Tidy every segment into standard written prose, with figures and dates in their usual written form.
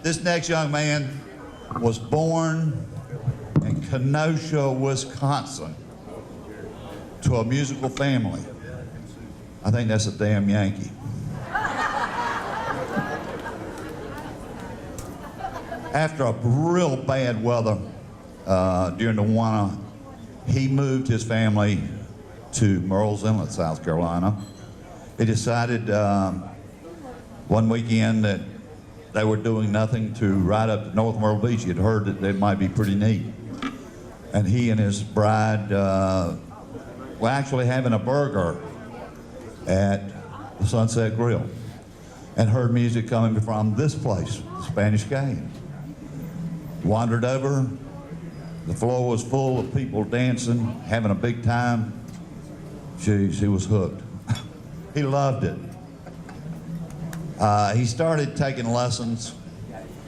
This next young man was born in Kenosha, Wisconsin, to a musical family. I think that's a damn Yankee. After a real bad weather during the winter, he moved his family to Murrells Inlet, South Carolina. He decided one weekend that they were doing nothing to ride up to North Myrtle Beach. He'd heard that it might be pretty neat. And he and his bride were actually having a burger at the Sunset Grill and heard music coming from this place, the Spanish Gang. Wandered over. The floor was full of people dancing, having a big time. Jeez, he was hooked. He loved it. He started taking lessons,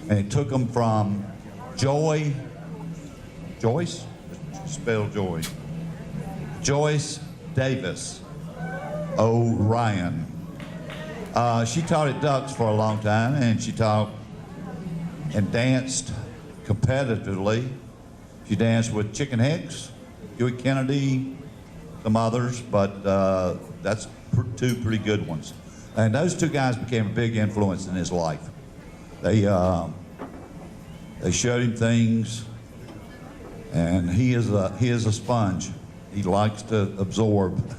and he took them from Joyce, spell Joy, Joyce Davis O'Ryan. She taught at Ducks for a long time, and she taught and danced competitively. She danced with Chicken Hicks, Huey Kennedy, some others, but that's two pretty good ones. And those two guys became a big influence in his life. They showed him things, and he is a sponge. He likes to absorb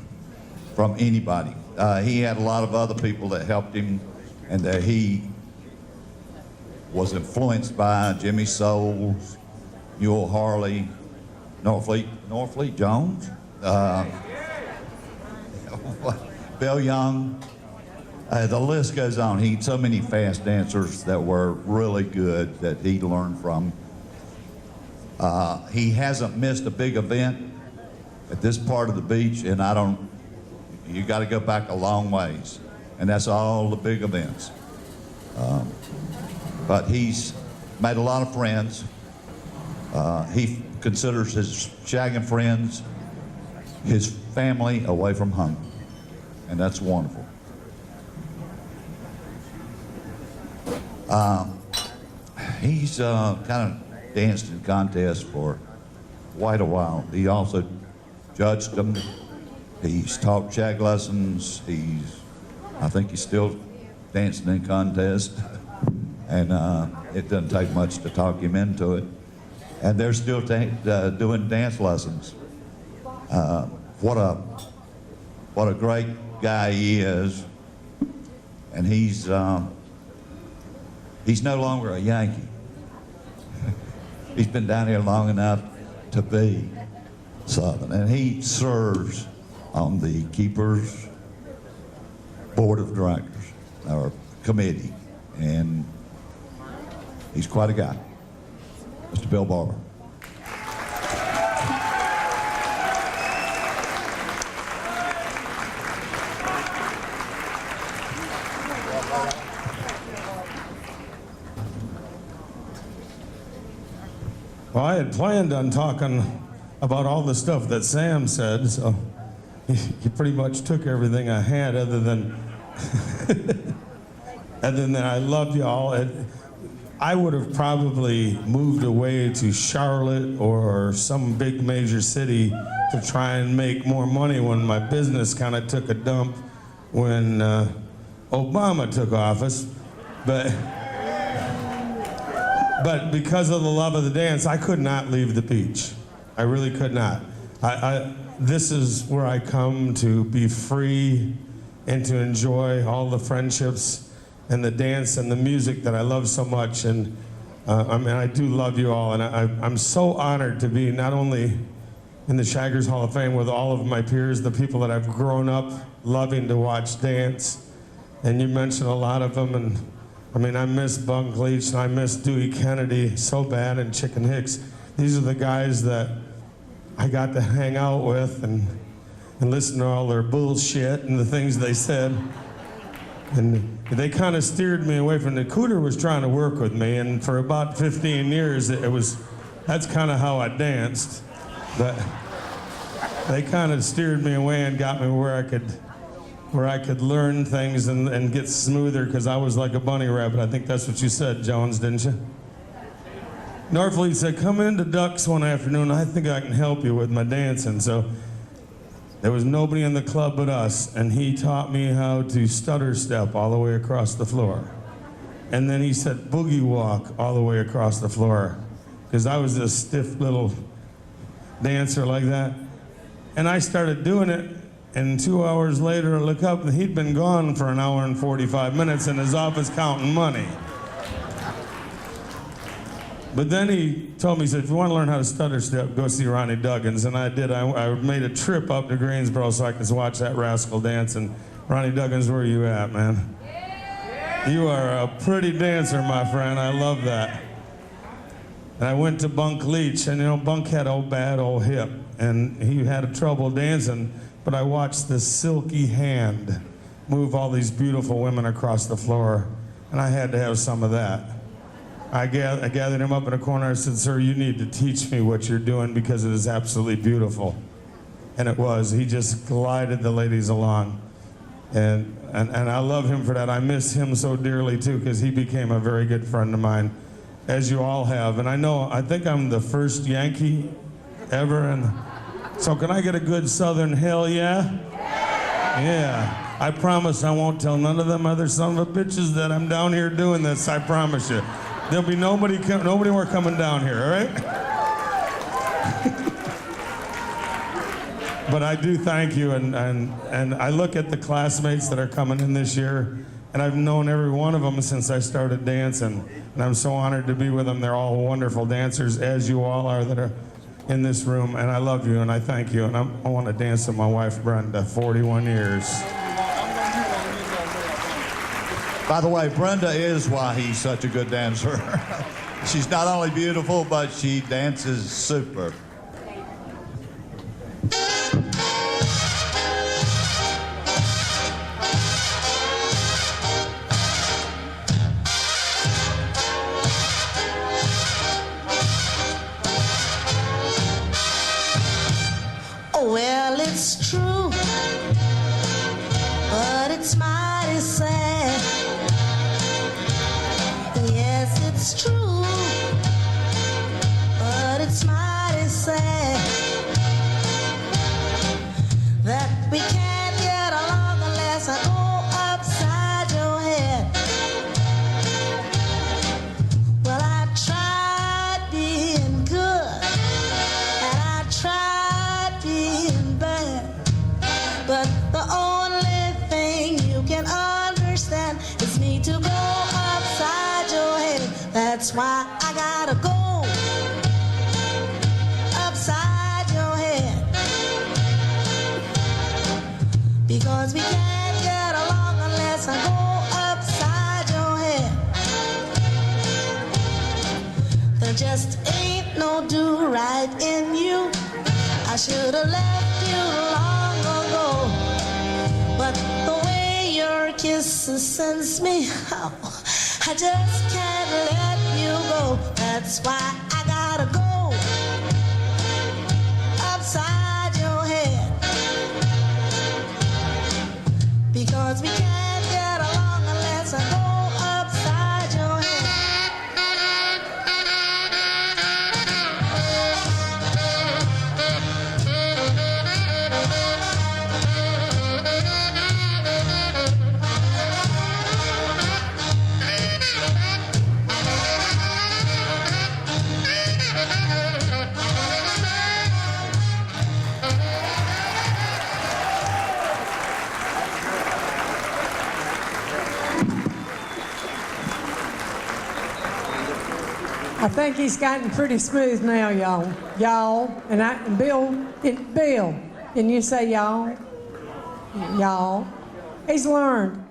from anybody. He had a lot of other people that helped him, and that he was influenced by: Jimmy Souls, Newell Harley, Norfleet Jones, Bill Young. The list goes on. He had so many fast dancers that were really good that he learned from. He hasn't missed a big event at this part of the beach, and you got to go back a long ways, and that's all the big events. But he's made a lot of friends. He considers his shagging friends his family away from home, and that's wonderful. He's kind of danced in contests for quite a while. He also judged them. He's taught shag lessons. I think he's still dancing in contests, and it doesn't take much to talk him into it. And they're still doing dance lessons. What a great guy he is, and he's no longer a Yankee. He's been down here long enough to be Southern, and he serves on the Keepers Board of Directors, or committee, and he's quite a guy. Mr. Bill Barber. Well, I had planned on talking about all the stuff that Sam said, so he pretty much took everything I had, other than I love y'all. I would have probably moved away to Charlotte or some big major city to try and make more money when my business kind of took a dump when Obama took office. But because of the love of the dance, I could not leave the beach. I really could not. This is where I come to be free and to enjoy all the friendships and the dance and the music that I love so much. And I do love you all. And I'm so honored to be not only in the Shaggers Hall of Fame with all of my peers, the people that I've grown up loving to watch dance. And you mentioned a lot of them. And I miss Bunk Leach, and I miss Dewey Kennedy so bad, and Chicken Hicks. These are the guys that I got to hang out with and listen to all their bullshit and the things they said. And they kind of steered me away from it. Cooter was trying to work with me, and for about 15 years, that's kind of how I danced. But they kind of steered me away and got me where where I could learn things and get smoother because I was like a bunny rabbit. I think that's what you said, Jones, didn't you? Norfleet said, come into Ducks one afternoon. I think I can help you with my dancing. So there was nobody in the club but us, and he taught me how to stutter step all the way across the floor. And then he said boogie walk all the way across the floor because I was a stiff little dancer like that. And I started doing it, and 2 hours later I look up and he'd been gone for an hour and 45 minutes in his office counting money. But then he told me, he said, if you want to learn how to stutter step, go see Ronnie Duggins. And I did. I made a trip up to Greensboro so I could watch that rascal dance. And Ronnie Duggins, where are you at, man? You are a pretty dancer, my friend. I love that. And I went to Bunk Leach, and you know, Bunk had a bad old hip, and he had trouble dancing, but I watched this silky hand move all these beautiful women across the floor, and I had to have some of that. I gathered him up in a corner. I said, sir, you need to teach me what you're doing because it is absolutely beautiful. And it was. He just glided the ladies along. And I love him for that. I miss him so dearly, too, because he became a very good friend of mine, as you all have. And I think I'm the first Yankee ever. And so can I get a good Southern hell yeah? Yeah. I promise I won't tell none of them other son of a bitches that I'm down here doing this. I promise you. There'll be nobody more coming down here, all right? But I do thank you, and I look at the classmates that are coming in this year, and I've known every one of them since I started dancing, and I'm so honored to be with them. They're all wonderful dancers, as you all are that are in this room, and I love you, and I thank you, and I want to dance with my wife, Brenda, 41 years. By the way, Brenda is why he's such a good dancer. She's not only beautiful, but she dances super. Well, it's true, but it's mighty sad. Yes, it's true, but it's mighty sad that we can't get along unless I go upside your head. Well, I tried being good, and I tried being bad, but the only thing you can understand is me to go upside your head. That's why I gotta go upside your head, because we can't get along unless I go upside your head. There just ain't no do right in you. I should have left you long ago, but the way your kisses sends me out, I just can't let you go. That's why I gotta go upside your head, because we can't get along unless I go upside your head. I think he's gotten pretty smooth now, y'all. Y'all, and Bill, can you say y'all? Y'all. He's learned.